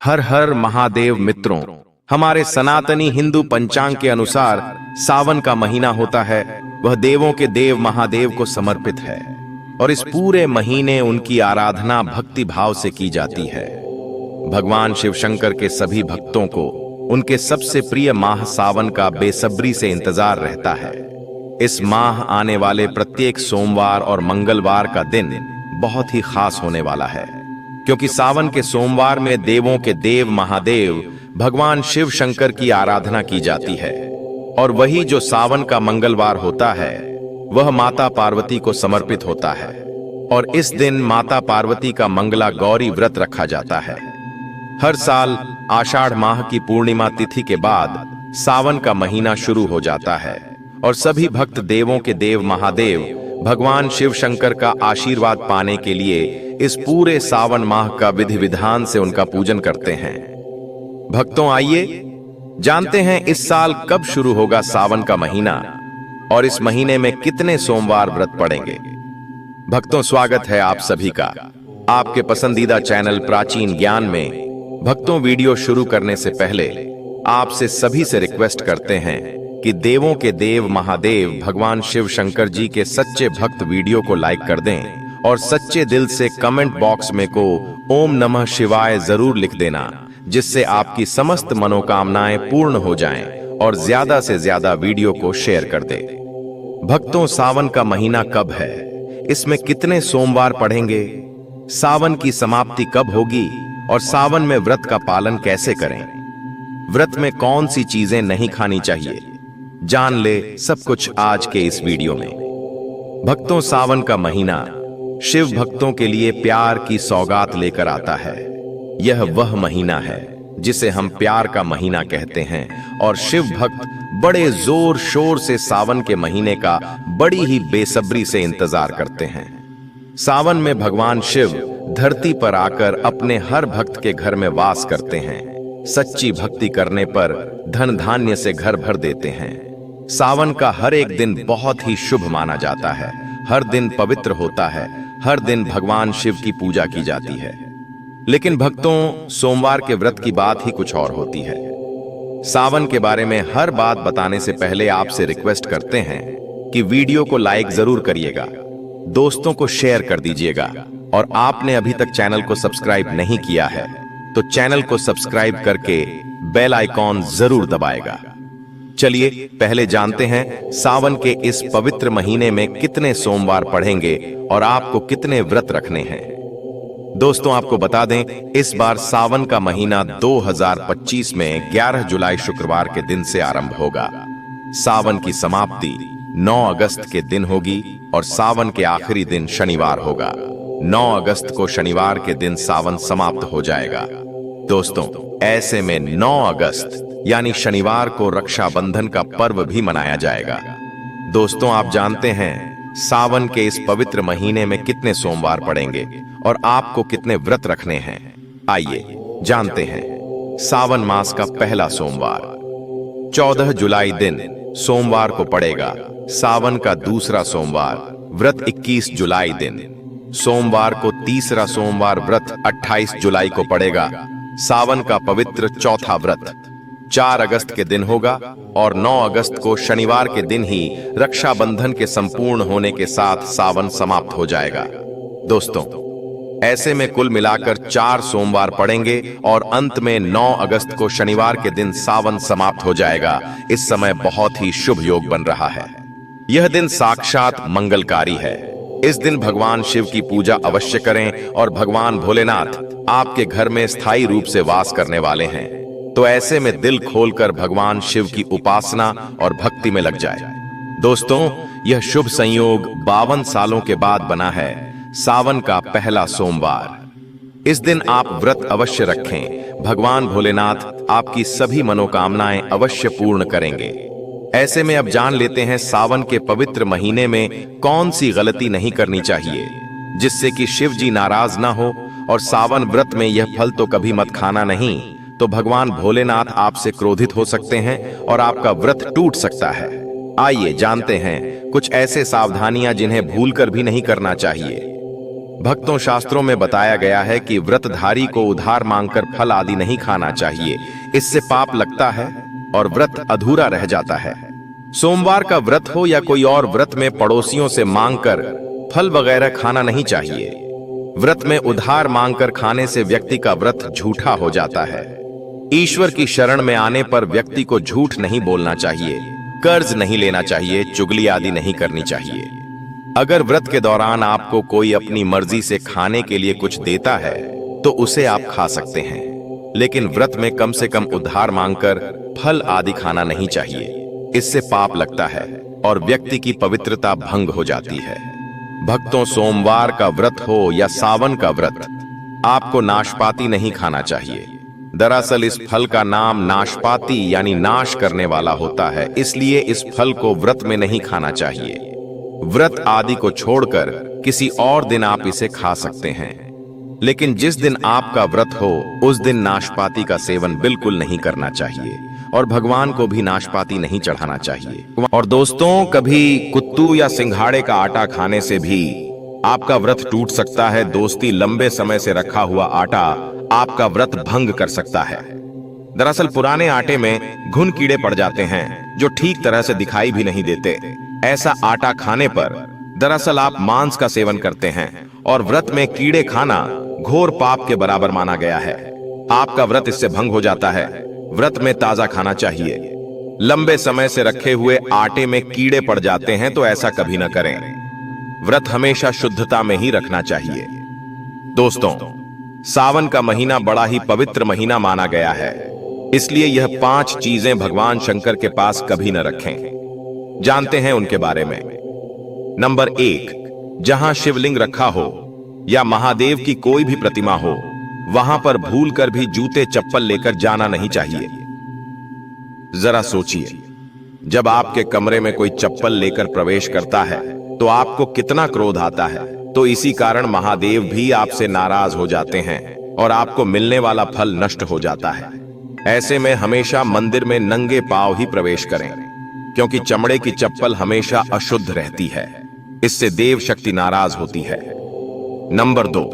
हर हर महादेव मित्रों, हमारे सनातनी हिंदू पंचांग के अनुसार सावन का महीना होता है वह देवों के देव महादेव को समर्पित है और इस पूरे महीने उनकी आराधना भक्ति भाव से की जाती है। भगवान शिव शंकर के सभी भक्तों को उनके सबसे प्रिय माह सावन का बेसब्री से इंतजार रहता है। इस माह आने वाले प्रत्येक सोमवार और मंगलवार का दिन बहुत ही खास होने वाला है, क्योंकि सावन के सोमवार में देवों के देव महादेव भगवान शिव शंकर की आराधना की जाती है और वही जो सावन का मंगलवार होता है वह माता पार्वती को समर्पित होता है और इस दिन माता पार्वती का मंगला गौरी व्रत रखा जाता है। हर साल आषाढ़ माह की पूर्णिमा तिथि के बाद सावन का महीना शुरू हो जाता है और सभी भक्त देवों के देव महादेव भगवान शिव शंकर का आशीर्वाद पाने के लिए इस पूरे सावन माह का विधि विधान से उनका पूजन करते हैं। भक्तों, आइए जानते हैं इस साल कब शुरू होगा सावन का महीना और इस महीने में कितने सोमवार व्रत पड़ेंगे। भक्तों, स्वागत है आप सभी का आपके पसंदीदा चैनल प्राचीन ज्ञान में। भक्तों, वीडियो शुरू करने से पहले आपसे सभी से रिक्वेस्ट करते हैं कि देवों के देव महादेव भगवान शिव शंकर जी के सच्चे भक्त वीडियो को लाइक कर दें और सच्चे दिल से कमेंट बॉक्स में को ओम नमः शिवाय जरूर लिख देना, जिससे आपकी समस्त मनोकामनाएं पूर्ण हो जाएं और ज्यादा से ज्यादा वीडियो को शेयर कर दे। भक्तों, सावन का महीना कब है, इसमें कितने सोमवार पढ़ेंगे, सावन की समाप्ति कब होगी और सावन में व्रत का पालन कैसे करें, व्रत में कौन सी चीजें नहीं खानी चाहिए, जान ले सब कुछ आज के इस वीडियो में। भक्तों, सावन का महीना शिव भक्तों के लिए प्यार की सौगात लेकर आता है। यह वह महीना है जिसे हम प्यार का महीना कहते हैं और शिव भक्त बड़े जोर शोर से सावन के महीने का बड़ी ही बेसब्री से इंतजार करते हैं। सावन में भगवान शिव धरती पर आकर अपने हर भक्त के घर में वास करते हैं। सच्ची भक्ति करने पर धन धान्य से घर भर देते हैं। सावन का हर एक दिन बहुत ही शुभ माना जाता है। हर दिन पवित्र होता है। हर दिन भगवान शिव की पूजा की जाती है। लेकिन भक्तों, सोमवार के व्रत की बात ही कुछ और होती है। सावन के बारे में हर बात बताने से पहले आपसे रिक्वेस्ट करते हैं कि वीडियो को लाइक जरूर करिएगा, दोस्तों को शेयर कर दीजिएगा और आपने अभी तक चैनल को सब्सक्राइब नहीं किया है तो चैनल को सब्सक्राइब करके बेल आइकॉन जरूर दबाएगा। चलिए पहले जानते हैं सावन के इस पवित्र महीने में कितने सोमवार पढ़ेंगे और आपको कितने व्रत रखने हैं। दोस्तों, आपको बता दें, इस बार सावन का महीना 2025 में 11 जुलाई शुक्रवार के दिन से आरंभ होगा। सावन की समाप्ति 9 अगस्त के दिन होगी और सावन के आखिरी दिन शनिवार होगा। 9 अगस्त को शनिवार के दिन सावन समाप्त हो जाएगा। दोस्तों, ऐसे में 9 अगस्त यानी शनिवार को रक्षाबंधन का पर्व भी मनाया जाएगा। दोस्तों, आप जानते हैं सावन के इस पवित्र महीने में कितने सोमवार पड़ेंगे और आपको कितने व्रत रखने हैं। आइए जानते हैं। सावन मास का पहला सोमवार 14 जुलाई दिन सोमवार को पड़ेगा। सावन का दूसरा सोमवार व्रत 21 जुलाई दिन। सोमवार को तीसरा सोमवार व्रत 28 जुलाई को पड़ेगा। सावन का पवित्र चौथा व्रत 4 अगस्त के दिन होगा और 9 अगस्त को शनिवार के दिन ही रक्षाबंधन के संपूर्ण होने के साथ सावन समाप्त हो जाएगा। दोस्तों, ऐसे में कुल मिलाकर 4 सोमवार पड़ेंगे और अंत में 9 अगस्त को शनिवार के दिन सावन समाप्त हो जाएगा। इस समय बहुत ही शुभ योग बन रहा है। यह दिन साक्षात मंगलकारी है। इस दिन भगवान शिव की पूजा अवश्य करें और भगवान भोलेनाथ आपके घर में स्थायी रूप से वास करने वाले हैं, तो ऐसे में दिल खोलकर भगवान शिव की उपासना और भक्ति में लग जाए। दोस्तों, यह शुभ संयोग 52 सालों के बाद बना है। सावन का पहला सोमवार। इस दिन आप व्रत अवश्य रखें। भगवान भोलेनाथ आपकी सभी मनोकामनाएं अवश्य पूर्ण करेंगे। ऐसे में अब जान लेते हैं सावन के पवित्र महीने में कौन सी गलती नहीं करनी चाहिए जिससे कि शिव जी नाराज ना हो। और सावन व्रत में यह फल तो कभी मत खाना नहीं, तो भगवान भोलेनाथ आपसे क्रोधित हो सकते हैं और आपका व्रत टूट सकता है। आइए जानते हैं कुछ ऐसे सावधानियां जिन्हें भूलकर भी नहीं करना चाहिए। भक्तों, शास्त्रों में बताया गया है कि व्रतधारी को उधार मांगकर फल आदि नहीं खाना चाहिए, इससे पाप लगता है और व्रत अधूरा रह जाता है। सोमवार का व्रत हो या कोई और व्रत में पड़ोसियों से मांगकर फल वगैरह खाना नहीं चाहिए। व्रत में उधार मांगकर खाने से व्यक्ति का व्रत झूठा हो जाता है। ईश्वर की शरण में आने पर व्यक्ति को झूठ नहीं बोलना चाहिए, कर्ज नहीं लेना चाहिए, चुगली आदि नहीं करनी चाहिए। अगर व्रत के दौरान आपको कोई अपनी मर्जी से खाने के लिए कुछ देता है तो उसे आप खा सकते हैं, लेकिन व्रत में कम से कम उधार मांगकर फल आदि खाना नहीं चाहिए। इससे पाप लगता है और व्यक्ति की पवित्रता भंग हो जाती है। भक्तों, सोमवार का व्रत हो या सावन का व्रत, आपको नाशपाती नहीं खाना चाहिए। दरअसल इस फल का नाम नाशपाती यानी नाश करने वाला होता है, इसलिए इस फल को व्रत में नहीं खाना चाहिए। व्रत आदि को छोड़कर किसी और दिन आप इसे खा सकते हैं, लेकिन जिस दिन आपका व्रत हो उस दिन नाशपाती का सेवन बिल्कुल नहीं करना चाहिए और भगवान को भी नाशपाती नहीं चढ़ाना चाहिए। और दोस्तों, कभी कुत्तू या सिंघाड़े का आटा खाने से भी आपका व्रत टूट सकता है। दोस्ती, लंबे समय से रखा हुआ आटा आपका व्रत भंग कर सकता है। दरअसल पुराने आटे में घुन कीड़े पड़ जाते हैं जो ठीक तरह से दिखाई भी नहीं देते। ऐसा आटा खाने पर दरअसल आप मांस का सेवन करते हैं और व्रत में कीड़े खाना घोर पाप के बराबर माना गया है। आपका व्रत इससे भंग हो जाता है। व्रत में ताजा खाना चाहिए। लंबे समय से रखे हुए आटे में कीड़े पड़ जाते हैं तो ऐसा कभी न करें। व्रत हमेशा शुद्धता में ही रखना चाहिए। दोस्तों, सावन का महीना बड़ा ही पवित्र महीना माना गया है, इसलिए यह 5 चीजें भगवान शंकर के पास कभी न रखें। जानते हैं उनके बारे में। नंबर 1, जहां शिवलिंग रखा हो या महादेव की कोई भी प्रतिमा हो, वहां पर भूलकर भी जूते चप्पल लेकर जाना नहीं चाहिए। जरा सोचिए, जब आपके कमरे में कोई चप्पल लेकर प्रवेश करता है तो आपको कितना क्रोध आता है। तो इसी कारण महादेव भी आपसे नाराज हो जाते हैं और आपको मिलने वाला फल नष्ट हो जाता है। ऐसे में हमेशा मंदिर में नंगे पांव ही प्रवेश करें, क्योंकि चमड़े की चप्पल हमेशा अशुद्ध रहती है। इससे देव शक्ति नाराज होती है। नंबर 2,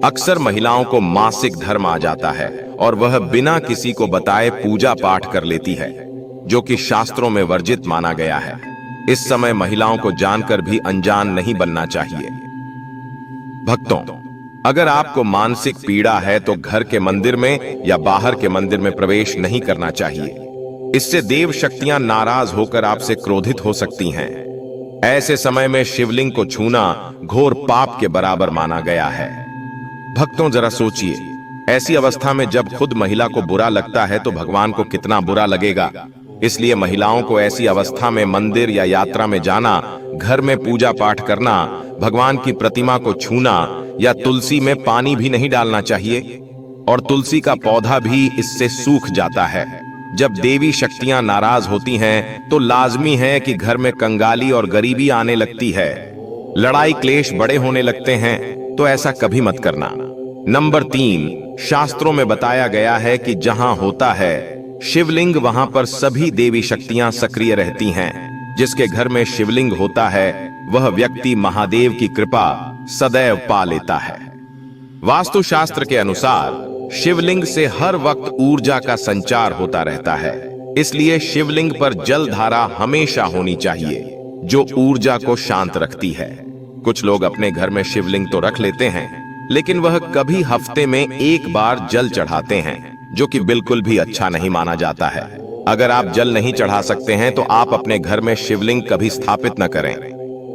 अक्सर महिलाओं को मासिक धर्म आ जाता है और वह बिना किसी को बताए पूजा पाठ कर लेती है, जो कि शास्त्रों में वर्जित माना गया है। इस समय महिलाओं को जानकर भी अनजान नहीं बनना चाहिए। भक्तों, अगर आपको मानसिक पीड़ा है तो घर के मंदिर में या बाहर के मंदिर में प्रवेश नहीं करना चाहिए। इससे देव शक्तियां नाराज होकर आपसे क्रोधित हो सकती हैं। ऐसे समय में शिवलिंग को छूना घोर पाप के बराबर माना गया है। भक्तों, जरा सोचिए, ऐसी अवस्था में जब खुद महिला को बुरा लगता है तो भगवान को कितना बुरा लगेगा। इसलिए महिलाओं को ऐसी अवस्था में मंदिर या यात्रा में जाना, घर में पूजा पाठ करना, भगवान की प्रतिमा को छूना या तुलसी में पानी भी नहीं डालना चाहिए। और तुलसी का पौधा भी इससे सूख जाता है। जब देवी शक्तियां नाराज होती हैं तो लाजमी है कि घर में कंगाली और गरीबी आने लगती है, लड़ाई क्लेश बड़े होने लगते हैं, तो ऐसा कभी मत करना। नंबर 3, शास्त्रों में बताया गया है कि जहां होता है शिवलिंग, वहां पर सभी देवी शक्तियां सक्रिय रहती हैं। जिसके घर में शिवलिंग होता है वह व्यक्ति महादेव की कृपा सदैव पा लेता है। वास्तुशास्त्र के अनुसार शिवलिंग से हर वक्त ऊर्जा का संचार होता रहता है, इसलिए शिवलिंग पर जल धारा हमेशा होनी चाहिए, जो ऊर्जा को शांत रखती है। कुछ लोग अपने घर में शिवलिंग तो रख लेते हैं, लेकिन वह कभी हफ्ते में 1 बार जल चढ़ाते हैं, जो कि बिल्कुल भी अच्छा नहीं माना जाता है। अगर आप जल नहीं चढ़ा सकते हैं तो आप अपने घर में शिवलिंग कभी स्थापित न करें।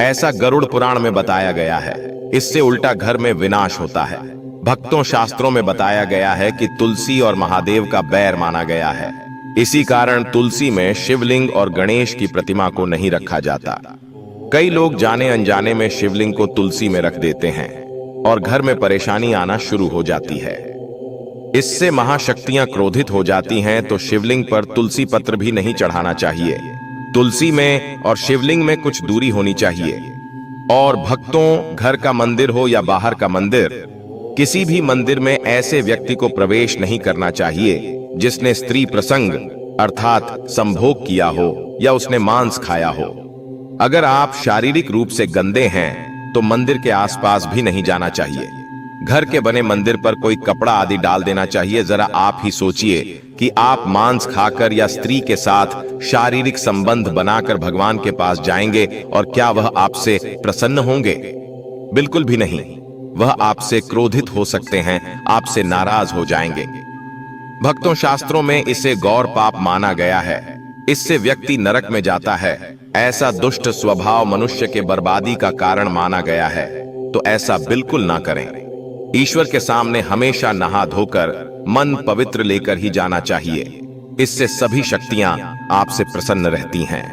ऐसा गरुड़ पुराण में बताया गया है। इससे उल्टा घर में विनाश होता है। भक्तों, शास्त्रों में बताया गया है कि तुलसी और महादेव का बैर माना गया है। इसी कारण तुलसी में शिवलिंग और गणेश की प्रतिमा को नहीं रखा जाता। कई लोग जाने अनजाने में शिवलिंग को तुलसी में रख देते हैं और घर में परेशानी आना शुरू हो जाती है। इससे महाशक्तियां क्रोधित हो जाती हैं, तो शिवलिंग पर तुलसी पत्र भी नहीं चढ़ाना चाहिए। तुलसी में और शिवलिंग में कुछ दूरी होनी चाहिए। और भक्तों, घर का मंदिर हो या बाहर का मंदिर, किसी भी मंदिर में ऐसे व्यक्ति को प्रवेश नहीं करना चाहिए जिसने स्त्री प्रसंग अर्थात संभोग किया हो या उसने मांस खाया हो। अगर आप शारीरिक रूप से गंदे हैं तो मंदिर के आसपास भी नहीं जाना चाहिए। घर के बने मंदिर पर कोई कपड़ा आदि डाल देना चाहिए। जरा आप ही सोचिए कि आप मांस खाकर या स्त्री के साथ शारीरिक संबंध बनाकर भगवान के पास जाएंगे और क्या वह आपसे प्रसन्न होंगे? बिल्कुल भी नहीं। वह आपसे क्रोधित हो सकते हैं, आपसे नाराज हो जाएंगे। भक्तों, शास्त्रों में इसे गौर पाप माना गया है। इससे व्यक्ति नरक में जाता है। ऐसा दुष्ट स्वभाव मनुष्य के बर्बादी का कारण माना गया है, तो ऐसा बिल्कुल ना करें। ईश्वर के सामने हमेशा नहा धोकर मन पवित्र लेकर ही जाना चाहिए। इससे सभी शक्तियां आपसे प्रसन्न रहती हैं।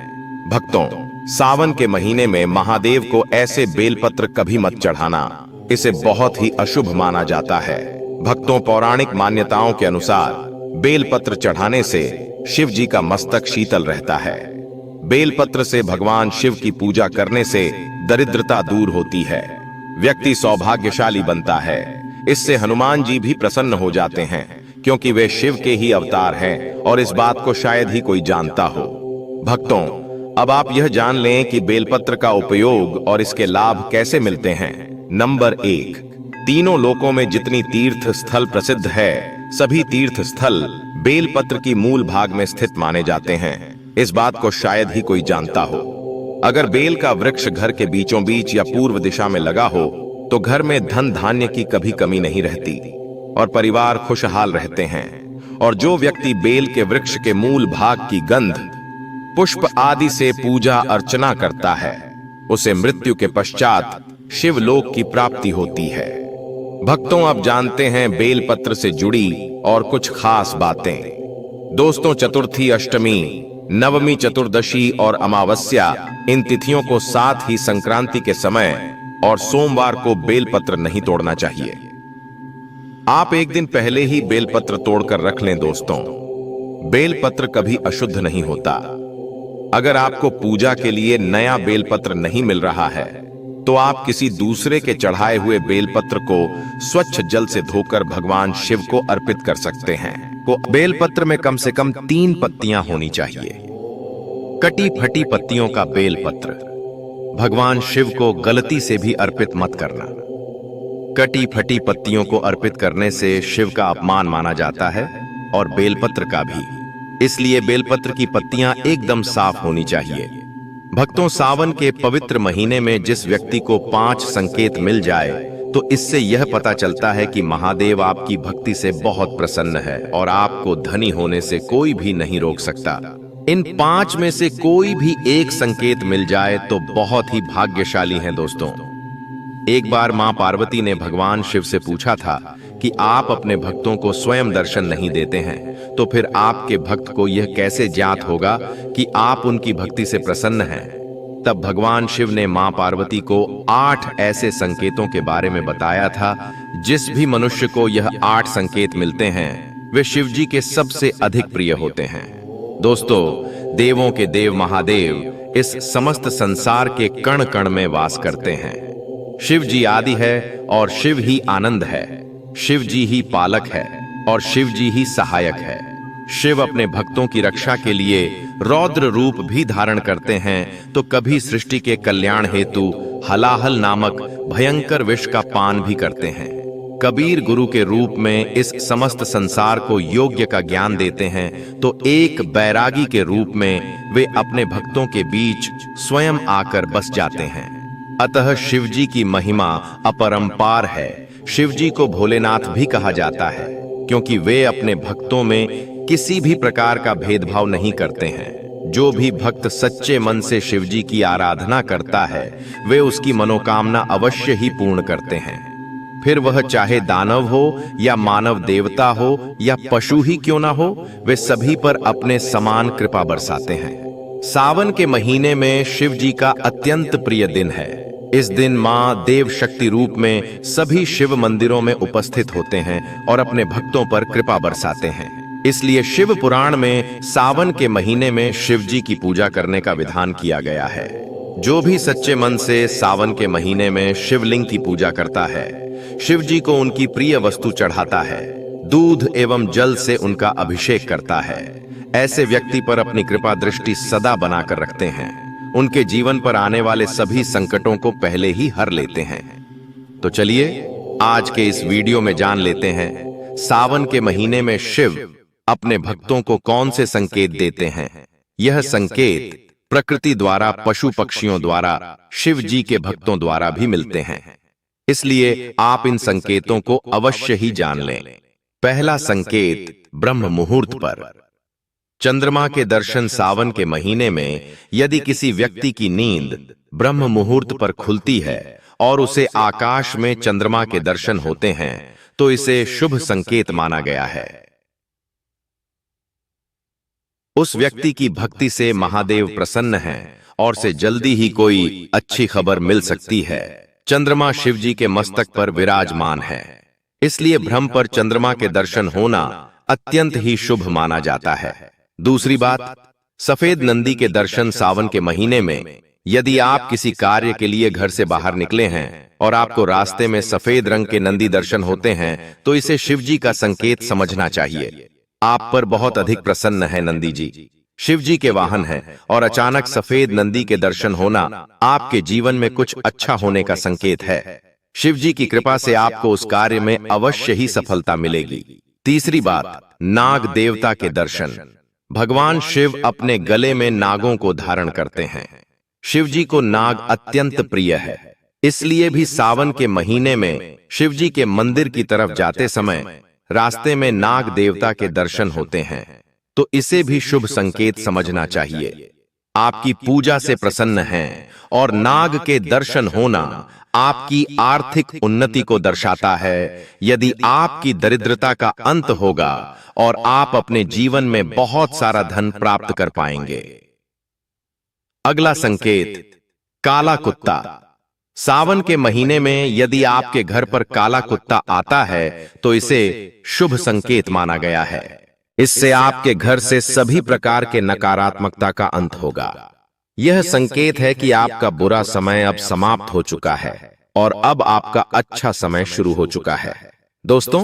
भक्तों, सावन के महीने में महादेव को ऐसे बेलपत्र कभी मत चढ़ाना। इसे बहुत ही अशुभ माना जाता है। भक्तों, पौराणिक मान्यताओं के अनुसार बेलपत्र चढ़ाने से शिव जी का मस्तक शीतल रहता है। बेलपत्र से भगवान शिव की पूजा करने से दरिद्रता दूर होती है, व्यक्ति सौभाग्यशाली बनता है। इससे हनुमान जी भी प्रसन्न हो जाते हैं, क्योंकि वे शिव के ही अवतार हैं और इस बात को शायद ही कोई जानता हो। भक्तों, अब आप यह जान लें कि बेलपत्र का उपयोग और इसके लाभ कैसे मिलते हैं। नंबर 1, तीनों लोकों में जितनी तीर्थ स्थल प्रसिद्ध है, सभी तीर्थ स्थल बेलपत्र की मूल भाग में स्थित माने जाते हैं। इस बात को शायद ही कोई जानता हो। अगर बेल का वृक्ष घर के बीचों बीच या पूर्व दिशा में लगा हो तो घर में धन धान्य की कभी कमी नहीं रहती और परिवार खुशहाल रहते हैं। और जो व्यक्ति बेल के वृक्ष के मूल भाग की गंध, पुष्प आदि से पूजा अर्चना करता है, उसे मृत्यु के पश्चात शिवलोक की प्राप्ति होती है। भक्तों, अब जानते हैं बेलपत्र से जुड़ी और कुछ खास बातें। दोस्तों, चतुर्थी, अष्टमी, नवमी, चतुर्दशी और अमावस्या, इन तिथियों को साथ ही संक्रांति के समय और सोमवार को बेलपत्र नहीं तोड़ना चाहिए। आप एक दिन पहले ही बेलपत्र तोड़कर रख लें। दोस्तों, बेलपत्र कभी अशुद्ध नहीं होता। अगर आपको पूजा के लिए नया बेलपत्र नहीं मिल रहा है तो आप किसी दूसरे के चढ़ाए हुए बेलपत्र को स्वच्छ जल से धोकर भगवान शिव को अर्पित कर सकते हैं। बेलपत्र में कम से कम 3 पत्तियां होनी चाहिए। कटी फटी पत्तियों का बेलपत्र भगवान शिव को गलती से भी अर्पित मत करना। कटी फटी पत्तियों को अर्पित करने से शिव का अपमान माना जाता है और बेलपत्र का भी। इसलिए बेलपत्र की पत्तियां एकदम साफ होनी चाहिए। भक्तों, सावन के पवित्र महीने में जिस व्यक्ति को 5 संकेत मिल जाए तो इससे यह पता चलता है कि महादेव आपकी भक्ति से बहुत प्रसन्न है और आपको धनी होने से कोई भी नहीं रोक सकता। इन 5 में से कोई भी एक संकेत मिल जाए तो बहुत ही भाग्यशाली हैं। दोस्तों, एक बार मां पार्वती ने भगवान शिव से पूछा था कि आप अपने भक्तों को स्वयं दर्शन नहीं देते हैं तो फिर आपके भक्त को यह कैसे ज्ञात होगा कि आप उनकी भक्ति से प्रसन्न हैं। तब भगवान शिव ने मां पार्वती को 8 ऐसे संकेतों के बारे में बताया था। जिस भी मनुष्य को यह 8 संकेत मिलते हैं वे शिव जी के सबसे अधिक प्रिय होते हैं। दोस्तों, देवों के देव महादेव इस समस्त संसार के कण कण में वास करते हैं। शिव जी आदि है और शिव ही आनंद है। शिव जी ही पालक है और शिव जी ही सहायक है। शिव अपने भक्तों की रक्षा के लिए रौद्र रूप भी धारण करते हैं तो कभी सृष्टि के कल्याण हेतु हलाहल नामक भयंकर विष का पान भी करते हैं। कबीर गुरु के रूप में इस समस्त संसार को योग्य का ज्ञान देते हैं तो एक बैरागी के रूप में वे अपने भक्तों के बीच स्वयं आकर बस जाते हैं। अतः शिव जी की महिमा अपरंपार है। शिव जी को भोलेनाथ भी कहा जाता है क्योंकि वे अपने भक्तों में किसी भी प्रकार का भेदभाव नहीं करते हैं। जो भी भक्त सच्चे मन से शिव जी की आराधना करता है वे उसकी मनोकामना अवश्य ही पूर्ण करते हैं। फिर वह चाहे दानव हो या मानव देवता हो या पशु ही क्यों ना हो, वे सभी पर अपने समान कृपा बरसाते हैं। सावन के महीने में शिव जी का अत्यंत प्रिय दिन है। इस दिन मां देव शक्ति रूप में सभी शिव मंदिरों में उपस्थित होते हैं और अपने भक्तों पर कृपा बरसाते हैं। इसलिए शिव पुराण में सावन के महीने में शिव जी की पूजा करने का विधान किया गया है। जो भी सच्चे मन से सावन के महीने में शिवलिंग की पूजा करता है, शिव जी को उनकी प्रिय वस्तु चढ़ाता है, दूध एवं जल से उनका अभिषेक करता है, ऐसे व्यक्ति पर अपनी कृपा दृष्टि सदा बनाकर रखते हैं उनके जीवन पर आने वाले सभी संकटों को पहले ही हर लेते हैं। तो चलिए आज के इस वीडियो में जान लेते हैं सावन के महीने में शिव अपने भक्तों को कौन से संकेत देते हैं। यह संकेत प्रकृति द्वारा, पशु पक्षियों द्वारा, शिव जी के भक्तों द्वारा भी मिलते हैं, इसलिए आप इन संकेतों को अवश्य ही जान लें। पहला संकेत, ब्रह्म मुहूर्त पर चंद्रमा के दर्शन। सावन के महीने में यदि किसी व्यक्ति की नींद ब्रह्म मुहूर्त पर खुलती है और उसे आकाश में चंद्रमा के दर्शन होते हैं तो इसे शुभ संकेत माना गया है। उस व्यक्ति की भक्ति से महादेव प्रसन्न हैं और से जल्दी ही कोई अच्छी खबर मिल सकती है। चंद्रमा शिव जी के मस्तक पर विराजमान है, इसलिए ब्रह्म पर चंद्रमा के दर्शन होना अत्यंत ही शुभ माना जाता है। दूसरी बात, सफेद नंदी के दर्शन। सावन के महीने में यदि आप किसी कार्य के लिए घर से बाहर निकले हैं और आपको रास्ते में सफेद रंग के नंदी दर्शन होते हैं तो इसे शिव जी का संकेत समझना चाहिए। आप पर बहुत अधिक प्रसन्न है नंदी जी, शिव जी के वाहन हैं और अचानक सफेद नंदी के दर्शन होना आपके जीवन में कुछ अच्छा होने का संकेत है। शिव जी की कृपा से आपको उस कार्य में अवश्य ही सफलता मिलेगी। तीसरी बात, नाग देवता के दर्शन। भगवान शिव अपने गले में नागों को धारण करते हैं। शिव जी को नाग अत्यंत प्रिय है, इसलिए भी सावन के महीने में शिव जी के मंदिर की तरफ जाते समय रास्ते में नाग देवता के दर्शन होते हैं तो इसे भी शुभ संकेत समझना चाहिए। आपकी पूजा से प्रसन्न हैं और नाग के दर्शन होना आपकी आर्थिक उन्नति को दर्शाता है। यदि आपकी दरिद्रता का अंत होगा और आप अपने जीवन में बहुत सारा धन प्राप्त कर पाएंगे। अगला संकेत, काला कुत्ता। सावन के महीने में यदि आपके घर पर काला कुत्ता आता है तो इसे शुभ संकेत माना गया है। इससे आपके घर से सभी प्रकार के नकारात्मकता का अंत होगा। यह संकेत है कि आपका बुरा समय अब समाप्त हो चुका है और अब आपका अच्छा समय शुरू हो चुका है। दोस्तों,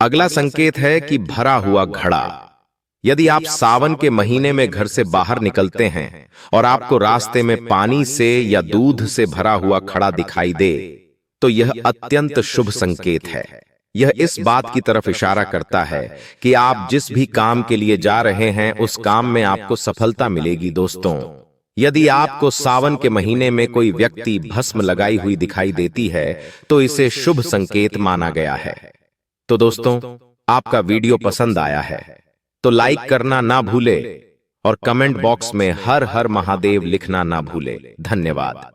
अगला संकेत है कि भरा हुआ घड़ा। यदि आप सावन के महीने में घर से बाहर निकलते हैं और आपको रास्ते में पानी से या दूध से भरा हुआ घड़ा दिखाई दे तो यह अत्यंत शुभ संकेत है। यह इस बात की तरफ इशारा करता है कि आप जिस भी काम के लिए जा रहे हैं उस काम में आपको सफलता मिलेगी। दोस्तों, यदि आपको सावन के महीने में कोई व्यक्ति भस्म लगाई हुई दिखाई देती है तो इसे शुभ संकेत माना गया है। तो दोस्तों, आपका वीडियो पसंद आया है तो लाइक करना ना भूले और कमेंट बॉक्स में हर हर महादेव लिखना ना भूले। धन्यवाद।